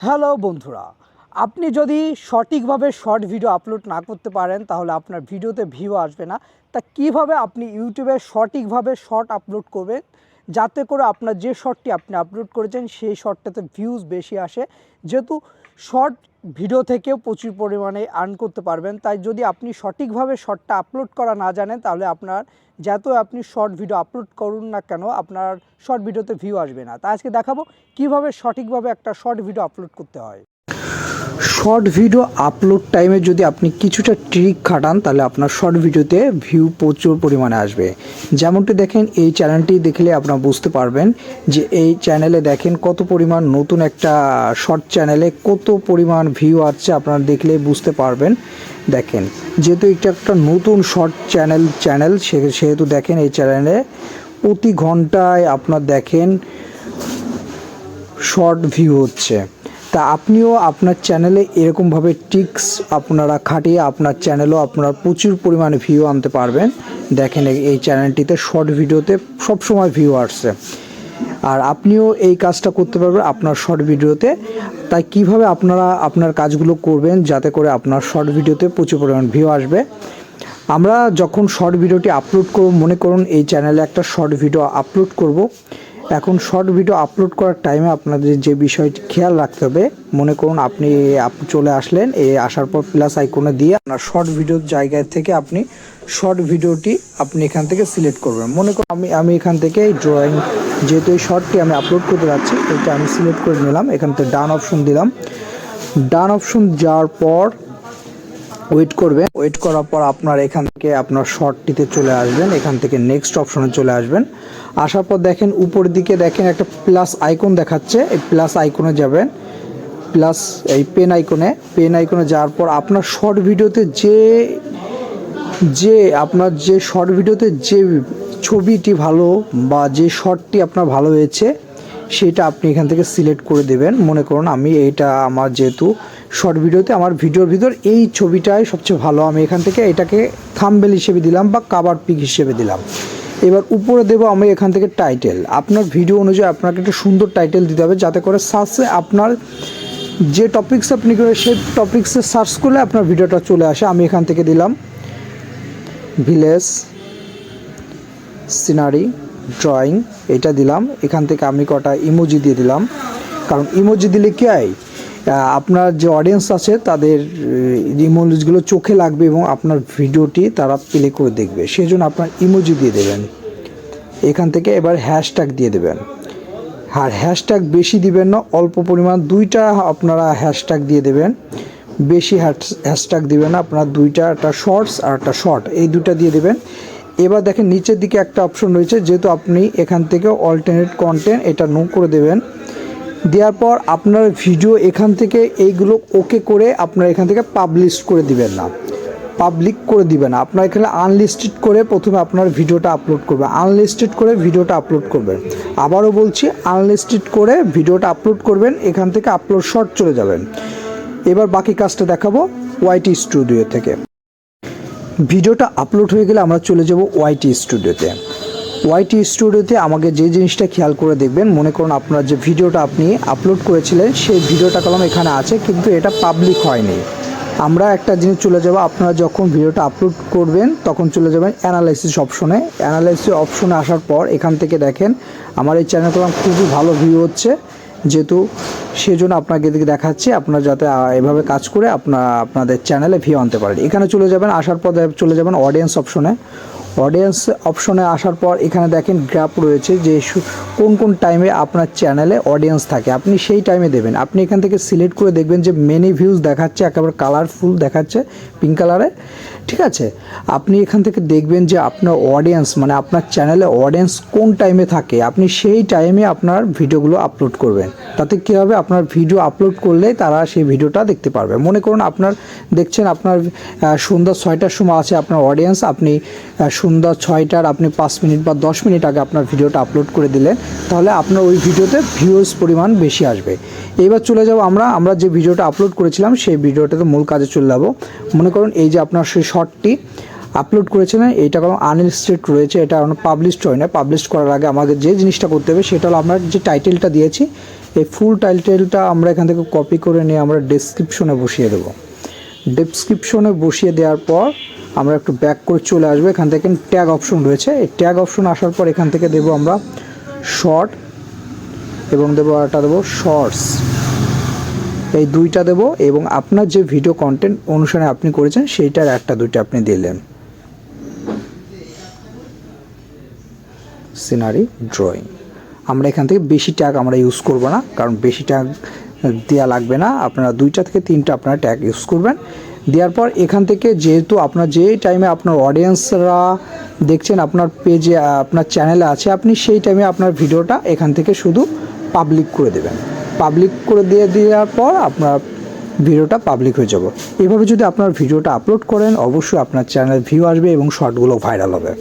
Hello বন্ধুরা, আপনি যদি সঠিকভাবে শর্ট ভিডিও আপলোড না করতে পারেন তাহলে আপনার ভিডিওতে ভিউ আসবে না। তা কিভাবে আপনি ইউটিউবে সঠিকভাবে শর্ট আপলোড করবেন যাতে করে আপনার যে শর্টটি আপনি আপলোড করেছেন সেই শর্টটাতে ভিউজ বেশি আসে। যেহেতু শর্ট ভিডিও থেকেও প্রচুর পরিমাণে আর্ন করতে পারবেন, তাই যদি আপনি সঠিকভাবে শর্টটা আপলোড করা না জানেন তাহলে আপনার যত আপনি শর্ট ভিডিও আপলোড করুন না কেন আপনার শর্ট ভিডিওতে ভিউ আসবে না। তাই আজকে দেখাবো কিভাবে সঠিকভাবে একটা শর্ট ভিডিও আপলোড করতে হয়। শর্ট ভিডিও আপলোড টাইমে যদি আপনি কিছুটা ট্রিক খাটান তাহলে আপনার শর্ট ভিডিওতে ভিউ প্রচুর পরিমাণে আসবে। যেমনটি দেখেন এই চ্যানেলটি দেখলে আপনারা বুঝতে পারবেন যে এই চ্যানেলে দেখেন কত পরিমাণ নতুন একটা শর্ট চ্যানেলে কত পরিমাণ ভিউ আসছে, আপনারা দেখলে বুঝতে পারবেন। দেখেন যেহেতু এটা একটা নতুন শর্ট চ্যানেল সেহেতু দেখেন এই চ্যানেলে প্রতি ঘন্টায় আপনার দেখেন শর্ট ভিউ হচ্ছে। তা আপনিও আপনার চ্যানেলে এরকমভাবে টিক্স আপনারা খাটিয়ে আপনার চ্যানেলও আপনারা প্রচুর পরিমাণে ভিউ আনতে পারবেন। দেখেন এই চ্যানেলটিতে শর্ট ভিডিওতে সবসময় ভিউ আসছে, আর আপনিও এই কাজটা করতে পারবেন আপনার শর্ট ভিডিওতে। তাই কিভাবে আপনারা আপনার কাজগুলো করবেন যাতে করে আপনার শর্ট ভিডিওতে প্রচুর পরিমাণ ভিউ আসবে। আমরা যখন শর্ট ভিডিওটি আপলোড করব, মনে করুন এই চ্যানেলে একটা শর্ট ভিডিও আপলোড করব। এখন শর্ট ভিডিও আপলোড করার টাইমে আপনাদের যে বিষয়টি খেয়াল রাখতে হবে, মনে করুন আপনি চলে আসলেন, আসার পর প্লাস আইকনে দিয়ে আপনার শর্ট ভিডিওর জায়গা থেকে আপনি শর্ট ভিডিওটি আপনি এখান থেকে সিলেক্ট করবেন। মনে করুন আমি এখান থেকে এই ড্রয়িং, যেহেতু এই শর্টটি আমি আপলোড করতে যাচ্ছি এটা আমি সিলেক্ট করে নিলাম, এখান থেকে ডান অপশন দিলাম। ডান অপশন যাওয়ার পর ওয়েট করবেন, ওয়েট করার পর আপনার এখান থেকে আপনার শর্টটিতে চলে আসবেন, এখান থেকে নেক্সট অপশনে চলে আসবেন। আসার পর দেখেন উপরের দিকে দেখেন একটা প্লাস আইকন দেখাচ্ছে, এই প্লাস আইকনে যাবেন, প্লাস এই পেন আইকনে যাওয়ার পর আপনার শর্ট ভিডিওতে আপনার যে শর্ট ভিডিওতে যে ছবিটি ভালো বা যে শর্টটি আপনার ভালো হয়েছে সেটা আপনি এখান থেকে সিলেক্ট করে দেবেন। মনে করুন আমি এইটা আমার যেহেতু শর্ট ভিডিওতে আমার ভিডিওর ভিতর এই ছবিটাই সবচেয়ে ভালো, আমি এখান থেকে এটাকে থাম্বনেল হিসেবে দিলাম বা কভার পিক হিসেবে দিলাম। এবার উপরে দেবো আমি এখান থেকে টাইটেল। আপনার ভিডিও অনুযায়ী আপনাকে একটা সুন্দর টাইটেল দিতে হবে যাতে করে সার্চে আপনার যে টপিকস আপনি করে সেই টপিক্সে সার্চ করলে আপনার ভিডিওটা চলে আসে। আমি এখান থেকে দিলাম ভিলেজ সিনারি ড্রয়িং, এটা দিলাম। এখান থেকে আমি কটা ইমোজি দিয়ে দিলাম, কারণ ইমোজি দিলে কি হয় আপনার যে অডিয়েন্স আছে তাদের ইমোজিগুলো চোখে লাগবে এবং আপনার ভিডিওটি তারা প্লে করে দেখবে, সেই জন্য আপনার ইমোজি দিয়ে দেবেন এখান থেকে। এবার হ্যাশট্যাগ দিয়ে দেবেন, আর হ্যাশট্যাগ বেশি দিবেন না, অল্প পরিমাণ দুইটা আপনারা হ্যাশট্যাগ দিয়ে দেবেন, বেশি হ্যাশট্যাগ দিবেন না। আপনার দুইটা, একটা শর্টস আর একটা শর্ট, এই দুটা দিয়ে দেবেন। এবার দেখেন নিচের দিকে একটা অপশন রয়েছে, যেহেতু আপনি এখান থেকে অল্টারনেট কন্টেন্ট এটা নো করে দেবেন। দেওয়ার পর আপনার ভিডিও এখান থেকে এইগুলো ওকে করে আপনার এখান থেকে পাবলিশ করে দিবেন না, পাবলিক করে দিবেন না, আপনার এখানে আনলিস্টেড করে প্রথমে আপনার ভিডিওটা আপলোড করবেন, আনলিস্টেড করে ভিডিওটা আপলোড করবেন। আবারও বলছি আনলিস্টেড করে ভিডিওটা আপলোড করবেন, এখান থেকে আপলোড শর্ট চলে যাবেন। এবার বাকি কাজটা দেখাবো ওয়াইটি স্টুডিও থেকে। ভিডিওটা আপলোড হয়ে গেলে আমরা চলে যাব ওয়াইটি স্টুডিওতে। ওয়াইটি স্টুডিওতে আমাকে যে জিনিসটা খেয়াল করে দেখবেন, মনে করুন আপনার যে ভিডিওটা আপনি আপলোড করেছিলেন সেই ভিডিওটা কলম এখানে আছে কিন্তু এটা পাবলিক হয়নি। আমরা একটা জিনিস চলে যাব, আপনারা যখন ভিডিওটা আপলোড করবেন তখন চলে যাবেন অ্যানালাইসিস অপশনে। অ্যানালাইসিস অপশনে আসার পর এখান থেকে দেখেন আমার এই চ্যানেল কলম খুবই ভালো ভিউ হচ্ছে, যেহেতু সেজন্য আপনাকে দেখাচ্ছি আপনারা যাতে এভাবে কাজ করে আপনাদের চ্যানেলে ভিউ আনতে পারেন। এখানে চলে যাবেন, আসার পর চলে যাবেন অডিয়েন্স অপশনে। অডিয়েন্স অপশনে আসার পর এখানে দেখেন গ্রাফ রয়েছে যে কোন কোন টাইমে আপনার চ্যানেলে অডিয়েন্স থাকে, আপনি সেই টাইমে দেবেন। আপনি এখান থেকে সিলেক্ট করে দেখবেন যে মেনি ভিউজ দেখাচ্ছে, একেবারে কালারফুল দেখাচ্ছে পিঙ্ক কালারে, ঠিক আছে। আপনি এখান থেকে দেখবেন যে আপনার অডিয়েন্স মানে আপনার চ্যানেলে অডিয়েন্স কোন টাইমে থাকে, আপনি সেই টাইমে আপনার ভিডিওগুলো আপলোড করবেন। তাতে কী হবে, আপনার ভিডিও আপলোড করলে তারা সেই ভিডিওটা দেখতে পারবে। মনে করুন আপনার দেখছেন আপনার সন্ধ্যা 6টার সময় আছে আপনার অডিয়েন্স, আপনি সন্ধ্যা 6টার আপনি 5 মিনিট বা 10 মিনিট আগে আপনার ভিডিওটা আপলোড করে দিলেন, তাহলে আপনার ওই ভিডিওতে ভিউজ পরিমাণ বেশি আসবে। এবার চলে যাব আমরা যে ভিডিওটা আপলোড করেছিলাম সেই ভিডিওটাতে মূল কাজে চলে যাব। মনে করুন এই যে আপনার সেই শর্টটি আপলোড করেছিলেন, এইটা কোনো আনলিস্টেড রয়েছে, এটা পাবলিশড হয় না। পাবলিশ করার আগে আমাদের যে জিনিসটা করতে হবে সেটা হলো আমরা যে টাইটেলটা দিয়েছি এই ফুল টাইটেলটা আমরা এখান থেকে কপি করে নিয়ে আমরা ডেসক্রিপশনে বসিয়ে দেব। ডেসক্রিপশনে বসিয়ে দেওয়ার পর আমরা একটু ব্যাক করে চলে আসবো। এখান থেকে ট্যাগ অপশন রয়েছে, এই ট্যাগ অপশন আসার পর এখান থেকে দেবো আমরা শর্ট এবং দেবো আরেকটা দেবো শর্টস, এই দুইটা দেবো এবং আপনার যে ভিডিও কন্টেন্ট অনুসারে আপনি করেছেন সেইটার একটা দুইটা আপনি দিলেন। সিনারি ড্রয়িং, আমরা এখান থেকে বেশি ট্যাগ আমরা ইউজ করব না, কারণ বেশি ট্যাগ দেওয়া লাগবে না। আপনারা 2টা থেকে 3টা আপনারা ট্যাগ ইউজ করবেন। দেওয়ার পর এখান থেকে যেহেতু আপনার যে টাইমে আপনার অডিয়েন্সরা দেখছেন আপনার পেজে আপনার চ্যানেলে আছে, আপনি সেই টাইমে আপনার ভিডিওটা এখান থেকে শুধু পাবলিক করে দেবেন। পাবলিক করে দেওয়ার পর আপনার ভিডিওটা পাবলিক হয়ে যাবে। এভাবে যদি আপনার ভিডিওটা আপলোড করেন অবশ্যই আপনার চ্যানেলে ভিউ আসবে এবং শর্টগুলো ভাইরাল হবে।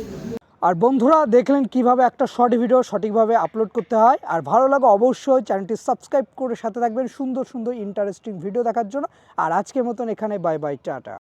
আর বন্ধুরা দেখলেন কিভাবে একটা শর্ট ভিডিও সঠিকভাবে আপলোড করতে হয়। আর ভালো লাগে অবশ্যই চ্যানেলটি সাবস্ক্রাইব করে সাথে থাকবেন সুন্দর সুন্দর ইন্টারেস্টিং ভিডিও দেখার জন্য। আর আজকের মতন এখানে বাই বাই, টাটা।